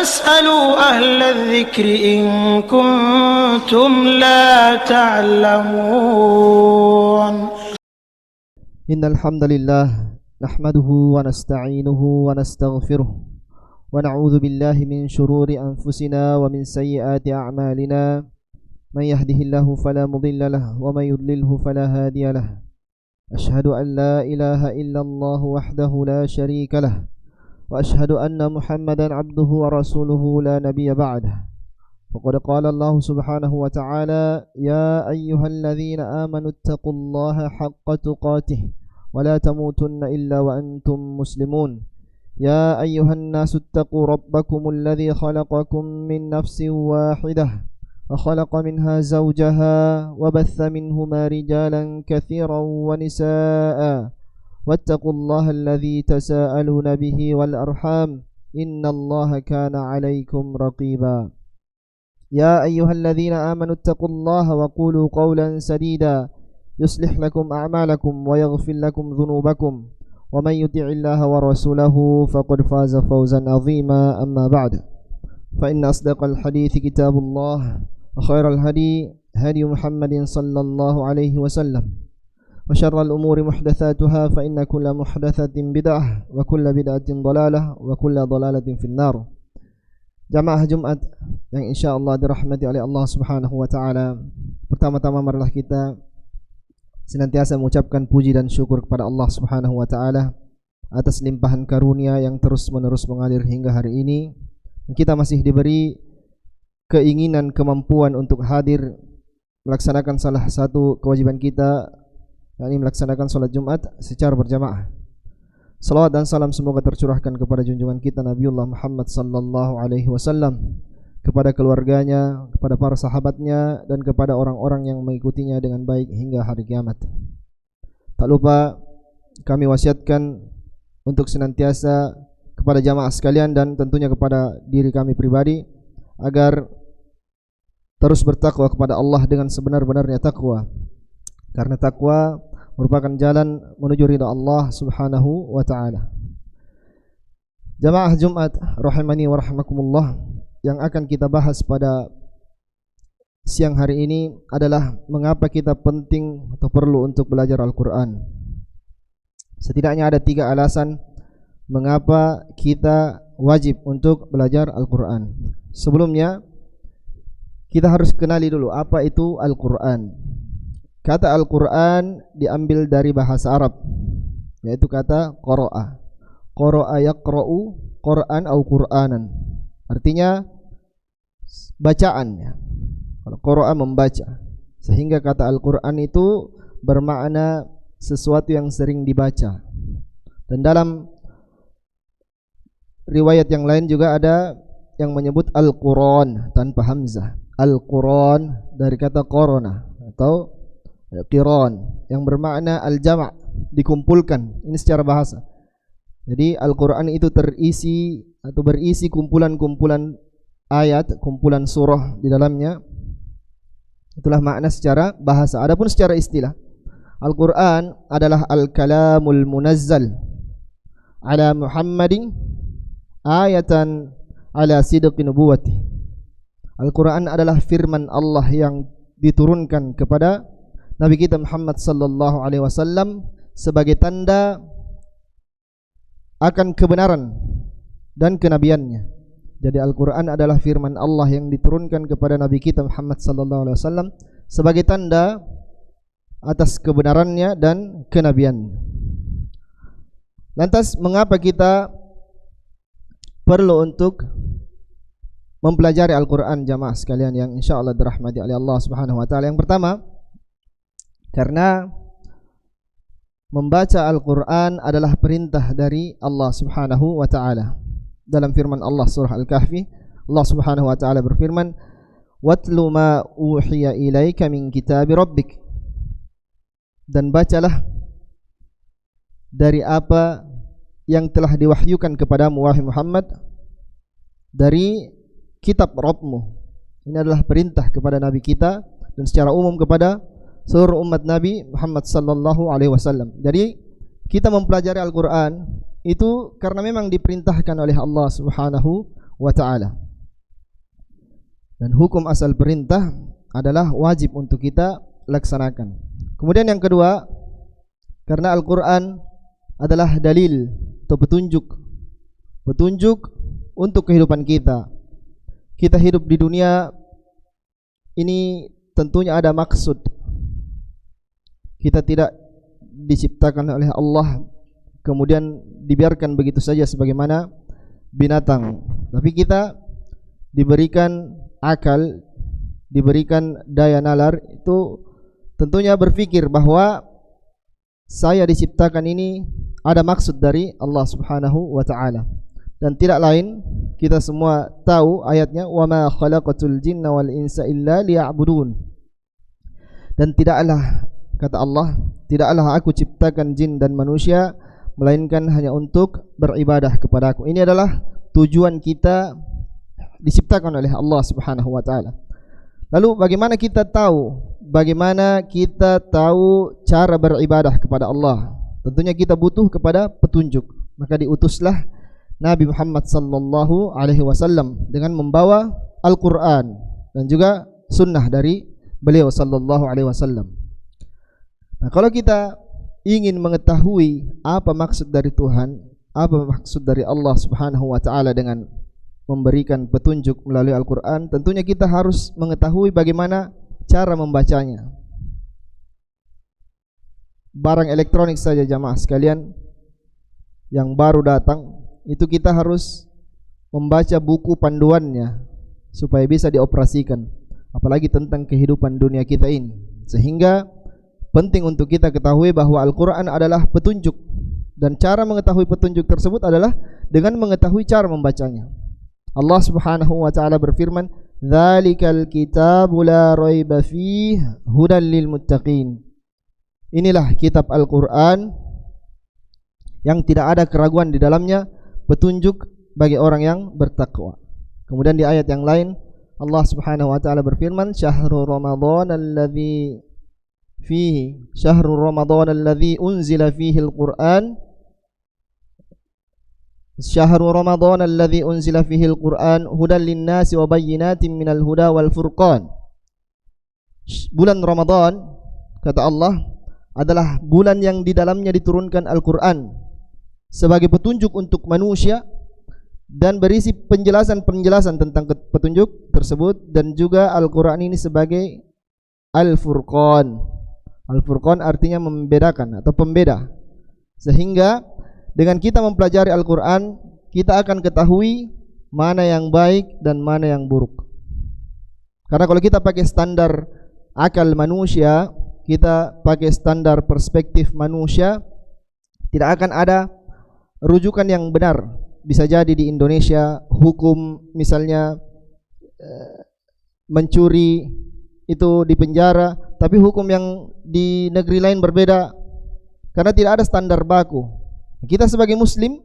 فاسألوا أهل الذكر إن كنتم لا تعلمون إن الحمد لله نحمده ونستعينه ونستغفره ونعوذ بالله من شرور أنفسنا ومن سيئات أعمالنا من يهده الله فلا مضل له ومن يضلله فلا هادي له أشهد أن لا إله إلا الله وحده لا شريك له وأشهد أن محمدا عبده ورسوله لا نبي بعده وقد قال الله سبحانه وتعالى يا أيها الذين آمنوا اتقوا الله حق تقاته ولا تموتن إلا وأنتم مسلمون يا أيها الناس اتقوا ربكم الذي خلقكم من نفس واحدة وخلق منها زوجها وبث منهما رجالا كثيرا ونساء واتقوا الله الذي تساءلون به والأرحام إن الله كان عليكم رقيبا يا أيها الذين آمنوا اتقوا الله وقولوا قولا سديدا يصلح لكم أعمالكم ويغفر لكم ذنوبكم ومن يطع الله ورسوله فقد فاز فوزا عظيما أما بعد فإن أصدق الحديث كتاب الله وخير الهدي هدي محمد صلى الله عليه وسلم وشر الأمور محدثاتها فإن كل محدثة بدعة وكل بدعة ضلالة وكل ضلالة في النار. Jamaah Jumat yang insyaallah dirahmati oleh Allah Subhanahu wa taala. Pertama-tama marilah kita senantiasa mengucapkan puji dan syukur kepada Allah Subhanahu wa taala atas limpahan karunia yang terus-menerus mengalir hingga hari ini. Kita masih diberi keinginan, kemampuan untuk hadir melaksanakan salah satu kewajiban kita, yakni melaksanakan salat Jumat secara berjamaah. Salawat dan salam semoga tercurahkan kepada junjungan kita Nabiullah Muhammad sallallahu alaihi wasallam, kepada keluarganya, kepada para sahabatnya, dan kepada orang-orang yang mengikutinya dengan baik hingga hari kiamat. Tak lupa kami wasiatkan untuk senantiasa kepada jamaah sekalian dan tentunya kepada diri kami pribadi agar terus bertakwa kepada Allah dengan sebenar-benarnya takwa, karena takwa merupakan jalan menuju ridha Allah Subhanahu wa taala. Jamaah Jumat rahimani wa rahimakumullah, yang akan kita bahas pada siang hari ini adalah mengapa kita penting atau perlu untuk belajar Al-Quran. Setidaknya ada 3 alasan mengapa kita wajib untuk belajar Al-Quran. Sebelumnya kita harus kenali dulu apa itu Al-Quran. Kata Al-Quran diambil dari bahasa Arab, yaitu kata qara'a. Qara'a yaqra'u Qur'an au Qur'anan, artinya bacaan. Kalau qara'a membaca, sehingga kata Al-Quran itu bermakna sesuatu yang sering dibaca. Dan dalam riwayat yang lain juga ada yang menyebut Al-Quran tanpa hamzah. Al-Quran dari kata qarana atau qiran yang bermakna al-jama', dikumpulkan. Ini secara bahasa. Jadi Al-Quran itu terisi atau berisi kumpulan-kumpulan ayat, kumpulan surah di dalamnya. Itulah makna secara bahasa. Adapun secara istilah, Al-Quran adalah al-kalamul munazzal ala Muhammadin ayatan ala sidqi nubuwati. Al-Quran adalah firman Allah yang diturunkan kepada Nabi kita Muhammad sallallahu alaihi wasallam sebagai tanda akan kebenaran dan kenabiannya. Jadi Al-Quran adalah firman Allah yang diturunkan kepada Nabi kita Muhammad sallallahu alaihi wasallam sebagai tanda atas kebenarannya dan kenabiannya. Lantas mengapa kita perlu untuk mempelajari Al-Quran, jamaah sekalian yang insyaallah dirahmati oleh Allah Subhanahu wa taala? Yang pertama, karena membaca Al-Quran adalah perintah dari Allah Subhanahu wa ta'ala. Dalam firman Allah surah Al-Kahfi, Allah Subhanahu wa ta'ala berfirman, "Watlu ma uhiya ilaika min kitabi rabbik." Dan bacalah dari apa yang telah diwahyukan kepadamu wahai Muhammad dari kitab Rabbmu. Ini adalah perintah kepada Nabi kita dan secara umum kepada seluruh umat Nabi Muhammad sallallahu alaihi wasallam. Jadi kita mempelajari Al-Quran itu karena memang diperintahkan oleh Allah Subhanahu wa ta'ala. Dan hukum asal perintah adalah wajib untuk kita laksanakan. Kemudian yang kedua, karena Al-Quran adalah dalil atau petunjuk untuk kehidupan kita. Kita hidup di dunia ini tentunya ada maksud. Kita tidak diciptakan oleh Allah kemudian dibiarkan begitu saja sebagaimana binatang, tapi kita diberikan akal, diberikan daya nalar, itu tentunya berpikir bahwa saya diciptakan ini ada maksud dari Allah Subhanahu wa ta'ala. Dan tidak lain, kita semua tahu ayatnya, wa ma khalaqatul jinna wal insa illa liya'budun. Dan tidaklah, kata Allah, tidaklah aku ciptakan jin dan manusia melainkan hanya untuk beribadah kepadaku. Ini adalah tujuan kita diciptakan oleh Allah Subhanahu wa ta'ala. Lalu bagaimana kita tahu cara beribadah kepada Allah? Tentunya kita butuh kepada petunjuk. Maka diutuslah Nabi Muhammad sallallahu alaihi wasallam dengan membawa Al-Qur'an dan juga sunnah dari beliau sallallahu alaihi wasallam. Nah, kalau kita ingin mengetahui apa maksud dari Tuhan, apa maksud dari Allah Subhanahu wa ta'ala dengan memberikan petunjuk melalui Al-Quran, tentunya kita harus mengetahui bagaimana cara membacanya. Barang elektronik saja jamaah sekalian yang baru datang, itu kita harus membaca buku panduannya supaya bisa dioperasikan, apalagi tentang kehidupan dunia kita ini. Sehingga penting untuk kita ketahui bahwa Al-Quran adalah petunjuk, dan cara mengetahui petunjuk tersebut adalah dengan mengetahui cara membacanya. Allah Subhanahu wa ta'ala berfirman, "Dzalikal kitabu la raiba fihi hudan lil muttaqin." Inilah kitab Al-Quran yang tidak ada keraguan di dalamnya, petunjuk bagi orang yang bertakwa. Kemudian di ayat yang lain Allah Subhanahu wa ta'ala berfirman, "Syahrul Ramadan alladzi unzila fihi al-Qur'an Syahrul Ramadan alladzi unzila fihi al-Qur'an hudan lin-nasi wa bayyinatin minal huda wal furqan." Bulan Ramadan, kata Allah, adalah bulan yang di dalamnya diturunkan Al-Quran sebagai petunjuk untuk manusia dan berisi penjelasan-penjelasan tentang petunjuk tersebut, dan juga Al-Quran ini sebagai Al-Furqan. Al-Furqan artinya membedakan atau pembeda. Sehingga dengan kita mempelajari Al-Quran, kita akan ketahui mana yang baik dan mana yang buruk. Karena kalau kita pakai standar akal manusia, kita pakai standar perspektif manusia, tidak akan ada rujukan yang benar. Bisa jadi di Indonesia hukum misalnya mencuri itu di penjara, tapi hukum yang di negeri lain berbeda karena tidak ada standar baku. Kita sebagai muslim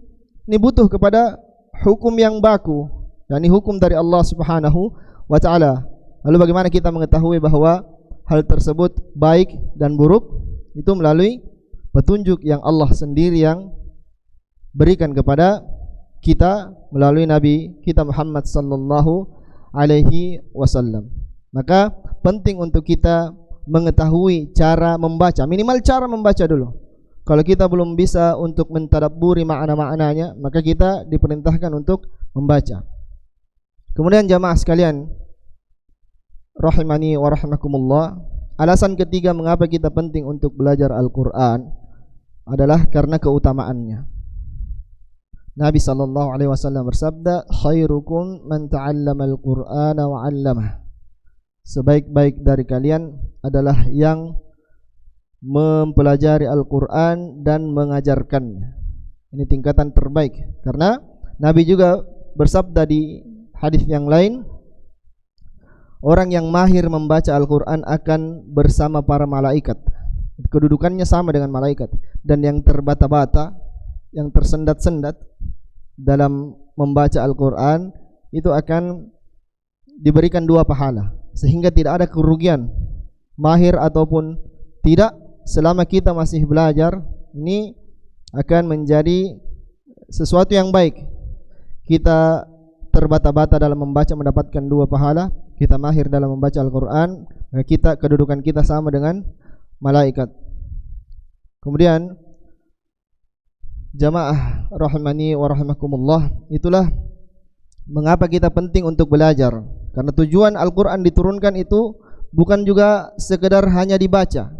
ini butuh kepada hukum yang baku, yakni hukum dari Allah Subhanahu wa ta'ala. Lalu bagaimana kita mengetahui bahwa hal tersebut baik dan buruk? Itu melalui petunjuk yang Allah sendiri yang berikan kepada kita melalui Nabi kita Muhammad sallallahu alaihi wasallam. Maka penting untuk kita mengetahui cara membaca, minimal cara membaca dulu. Kalau kita belum bisa untuk mentadabburi makna-maknanya, maka kita diperintahkan untuk membaca. Kemudian jamaah sekalian rahimani wa rahimakumullah, alasan ketiga mengapa kita penting untuk belajar Al-Quran adalah karena keutamaannya. Nabi sallallahu alaihi wasallam bersabda, "Khairukum man ta'allama al-Qur'ana wa 'allamah." Sebaik-baik dari kalian adalah yang mempelajari Al-Quran dan mengajarkannya. Ini tingkatan terbaik, karena Nabi juga bersabda di hadis yang lain, orang yang mahir membaca Al-Quran akan bersama para malaikat. Kedudukannya sama dengan malaikat. Dan yang terbata-bata, yang tersendat-sendat dalam membaca Al-Quran, itu akan diberikan 2 pahala. Sehingga tidak ada kerugian, mahir ataupun tidak, selama kita masih belajar, ini akan menjadi sesuatu yang baik. Kita terbata-bata dalam membaca mendapatkan 2 pahala, kita mahir dalam membaca Al-Quran, kedudukan kita sama dengan malaikat. Kemudian jamaah rahimani wa rahimakumullah, itulah mengapa kita penting untuk belajar. Karena tujuan Al-Quran diturunkan itu bukan juga sekedar hanya dibaca.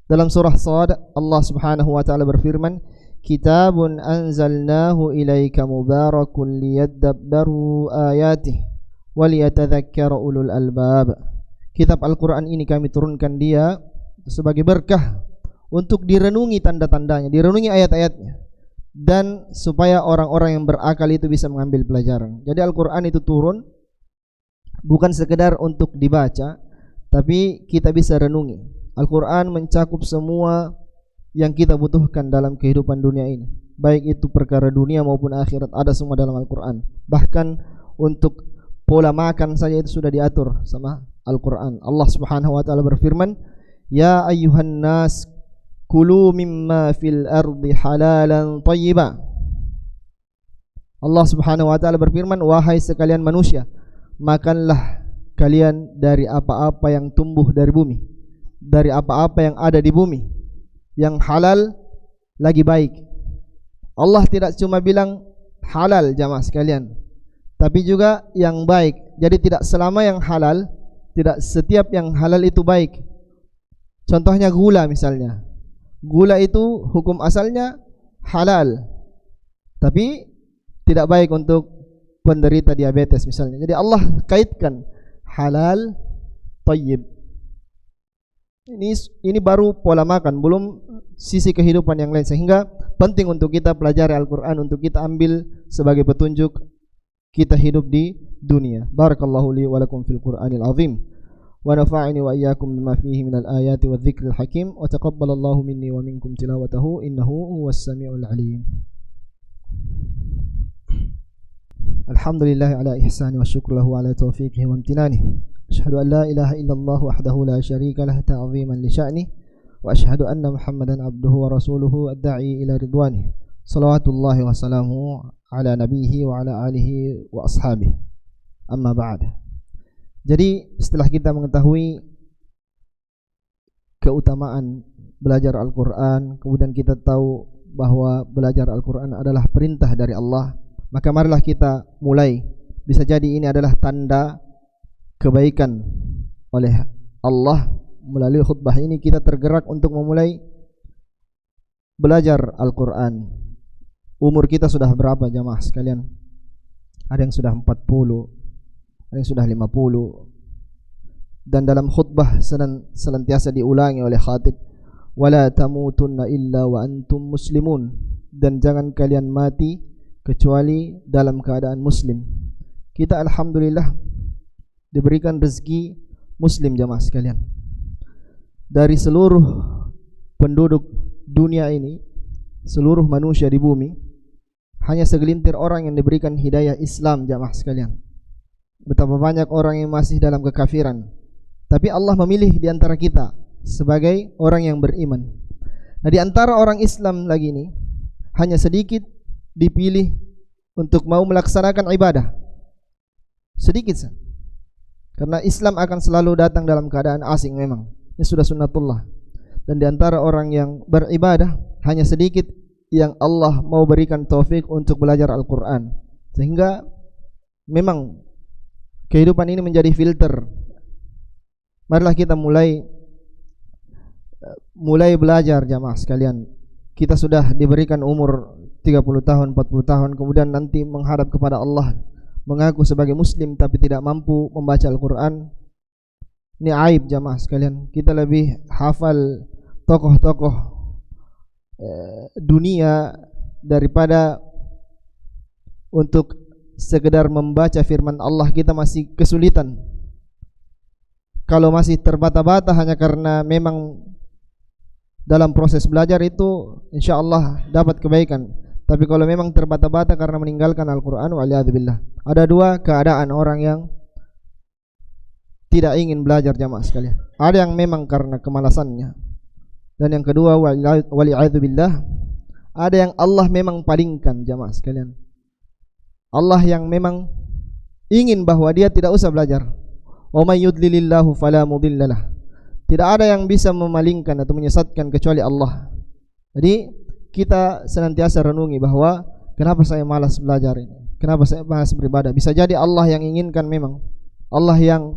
Dalam surah Shad Allah subhanahu wa ta'ala berfirman, Kitabun anzalnahu ilaika mubarakun liyadabbaru ayatih waliyatadhakkara ulul albab. Kitab Al-Quran ini kami turunkan dia sebagai berkah untuk direnungi tanda-tandanya, direnungi ayat-ayatnya, dan supaya orang-orang yang berakal itu bisa mengambil pelajaran. Jadi Al-Quran itu turun bukan sekedar untuk dibaca, tapi kita bisa renungi. Al-Quran mencakup semua yang kita butuhkan dalam kehidupan dunia ini, baik itu perkara dunia maupun akhirat, ada semua dalam Al-Quran. Bahkan untuk pola makan saja itu sudah diatur sama Al-Quran. Allah subhanahu wa ta'ala berfirman, Ya ayyuhan nas kulu mimma fil ardi halalan tayyiba. Allah subhanahu wa ta'ala berfirman, wahai sekalian manusia, makanlah kalian dari apa-apa yang tumbuh dari bumi, dari apa-apa yang ada di bumi, yang halal lagi baik. Allah tidak cuma bilang halal jamaah sekalian, tapi juga yang baik. Jadi tidak selama yang halal, tidak setiap yang halal itu baik. Contohnya gula misalnya, gula itu hukum asalnya halal, tapi tidak baik untuk penderita diabetes misalnya. Jadi Allah kaitkan halal, thayyib. Ini baru pola makan, belum sisi kehidupan yang lain. Sehingga penting untuk kita pelajari Al-Quran, untuk kita ambil sebagai petunjuk kita hidup di dunia. Barakallahu li wa lakum fil Qur'anil azim, wa nafa'ani wa iyyakum bima fihi minal ayati wa dzikril hakim, wa taqabbalallahu minni wa minkum tilawatahu innahu huwas samiul alim. Alhamdulillah ala ihsani wa syukru lahu ala taufiqihi wa amtinani. Asyhadu an la ilaha illallah wahdahu la syarika lah ta'ziman li sya'ni, wa asyhadu anna Muhammadan abduhu wa rasuluhu ad-da'i ila ridwani. Salawatullahi wa salamuhu ala nabihi wa ala alihi wa ashabihi. Amma ba'd. Jadi setelah kita mengetahui keutamaan belajar Al-Quran, kemudian kita tahu bahwa belajar Al-Quran adalah perintah dari Allah, maka marilah kita mulai. Bisa jadi ini adalah tanda kebaikan oleh Allah. Melalui khutbah ini kita tergerak untuk memulai belajar Al-Quran. Umur kita sudah berapa jamaah sekalian? Ada yang sudah 40, ada yang sudah 50. Dan dalam khutbah senantiasa diulangi oleh khatib, wala tamutunna illa wa antum muslimun, dan jangan kalian mati kecuali dalam keadaan muslim. Kita alhamdulillah diberikan rezeki muslim jamaah sekalian. Dari seluruh penduduk dunia ini, seluruh manusia di bumi, hanya segelintir orang yang diberikan hidayah Islam jamaah sekalian. Betapa banyak orang yang masih dalam kekafiran, tapi Allah memilih di antara kita sebagai orang yang beriman. Nah, di antara orang Islam lagi ini hanya sedikit dipilih untuk mau melaksanakan ibadah. Sedikit saja. Karena Islam akan selalu datang dalam keadaan asing memang. Ini sudah sunnatullah. Dan di antara orang yang beribadah hanya sedikit yang Allah mau berikan taufik untuk belajar Al-Quran. Sehingga memang kehidupan ini menjadi filter. Marilah kita mulai belajar jamaah sekalian. Kita sudah diberikan umur 30 tahun, 40 tahun, kemudian nanti menghadap kepada Allah mengaku sebagai muslim tapi tidak mampu membaca Al-Quran. Ini aib jamaah sekalian. Kita lebih hafal tokoh-tokoh dunia daripada untuk sekedar membaca firman Allah. Kita masih kesulitan. Kalau masih terbata-bata hanya karena memang dalam proses belajar itu insyaallah dapat kebaikan. Tapi kalau memang terbata-bata karena meninggalkan Al-Quran, waliyadzubillah. Ada dua keadaan orang yang tidak ingin belajar jamaah sekalian. Ada yang memang karena kemalasannya, dan yang kedua waliyadzubillah, ada yang Allah memang palingkan jamaah sekalian. Allah yang memang ingin bahwa dia tidak usah belajar. Wa may yudlilillahu fala mudhillalah. Tidak ada yang bisa memalingkan atau menyesatkan kecuali Allah. Jadi kita senantiasa renungi bahwa kenapa saya malas belajar ini? Kenapa saya malas beribadah? Bisa jadi Allah yang inginkan memang. Allah yang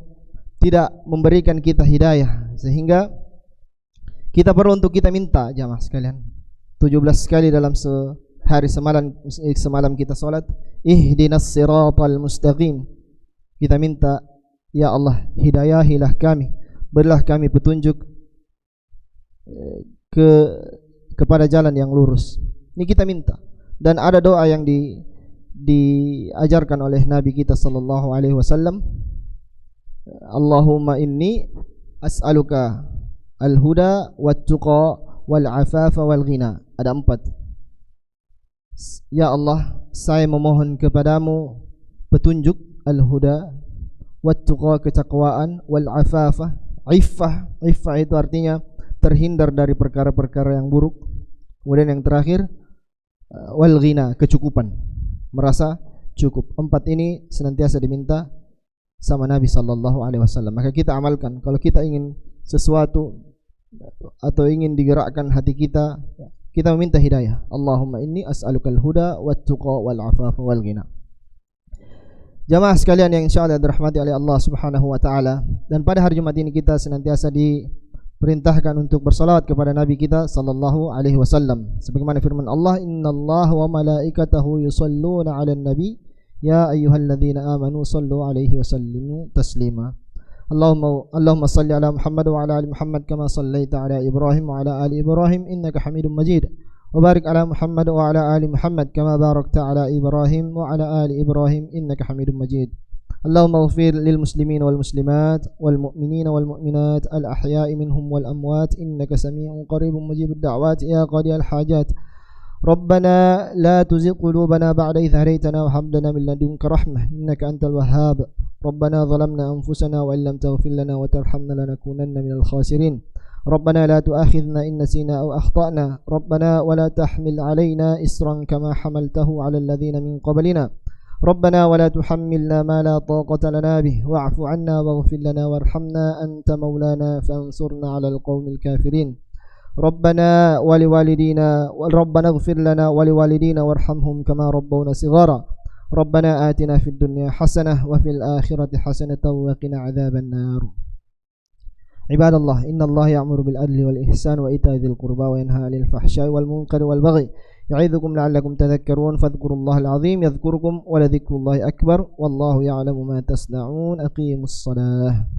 tidak memberikan kita hidayah, sehingga kita perlu untuk kita minta, jamaah sekalian. 17 kali dalam sehari semalam kita salat, ihdinas siratal mustaqim. Kita minta, ya Allah, hidayahilah kami, berilah kami petunjuk kepada jalan yang lurus. Ini kita minta. Dan ada doa yang diajarkan oleh Nabi kita sallallahu alaihi wasallam. Allahumma inni as'aluka al-huda wat-tuqa wal-afafa wal-ghina. Ada 4. Ya Allah, saya memohon kepadamu petunjuk, al-huda, wat-tuqa ketakwaan, wal-afafa, iffah. Iffah itu artinya terhindar dari perkara-perkara yang buruk. Kemudian yang terakhir, wal-ghina, kecukupan, merasa cukup. 4 ini senantiasa diminta sama Nabi sallallahu alaihi wasallam. Maka kita amalkan. Kalau kita ingin sesuatu atau ingin digerakkan hati kita, kita meminta hidayah. Allahumma inni as'alukal huda wat-tuqa wal-afafa wal-ghina. Jamaah sekalian yang insyaallah dirahmati oleh Allah Subhanahu wa taala, dan pada hari Jumat ini kita senantiasa diperintahkan untuk bersalawat kepada Nabi kita sallallahu alaihi wasallam. Sebagaimana firman Allah, innallaha wa malaikatahu yusholluna 'alan nabi ya ayyuhalladzina amanu sallu 'alaihi wa sallimu taslima. Allahumma salli ala Muhammad wa ala ali Muhammad kama sallaita ala Ibrahim wa ala ali Ibrahim innaka Hamidum Majid. Wa barik ala Muhammad wa ala ali Muhammad kama barakta ala Ibrahim wa ala ali Ibrahim innaka Hamidum Majid. Allahumma ighfir lil muslimin wal muslimat wal mu'minin wal mu'minat al ahya'i minhum wal amwat innaka sami'un qaribun mujibud da'wat ya qadiyal hajat. Rabbana la tuzigh qulubana ba'da idh hadaytana wa hab lana min ladunka rahmah innaka antal wahhab. Rabbana zalamna anfusana wa illam taghfir lana wa tarhamna lanakunanna minal khasirin. Rabbana la tu'akhidhna in nasina aw akhtana. Rabbana wa la tahmil 'alaina isran kama hamaltahu 'alal ladzina min qablina. Rabbana wa la tuhammilna ma la taqata lana bih wa'fu 'anna waghfir lana warhamna anta maulana fansurna 'alal qaumil kafirin. ربنا ولوالدينا ربنا اغفر لنا ولوالدينا وارحمهم كما ربونا صغارا ربنا آتنا في الدنيا حسنة وفي الآخرة حسنة وقنا عذاب النار. عباد الله إن الله يأمر بالعدل والإحسان وإيتاء ذي القربى وينهى عن الفحشاء والمنكر والبغي يعظكم لعلكم تذكرون فاذكروا الله العظيم يذكركم ولذكر الله أكبر والله يعلم ما تصنعون. أقيموا الصلاة.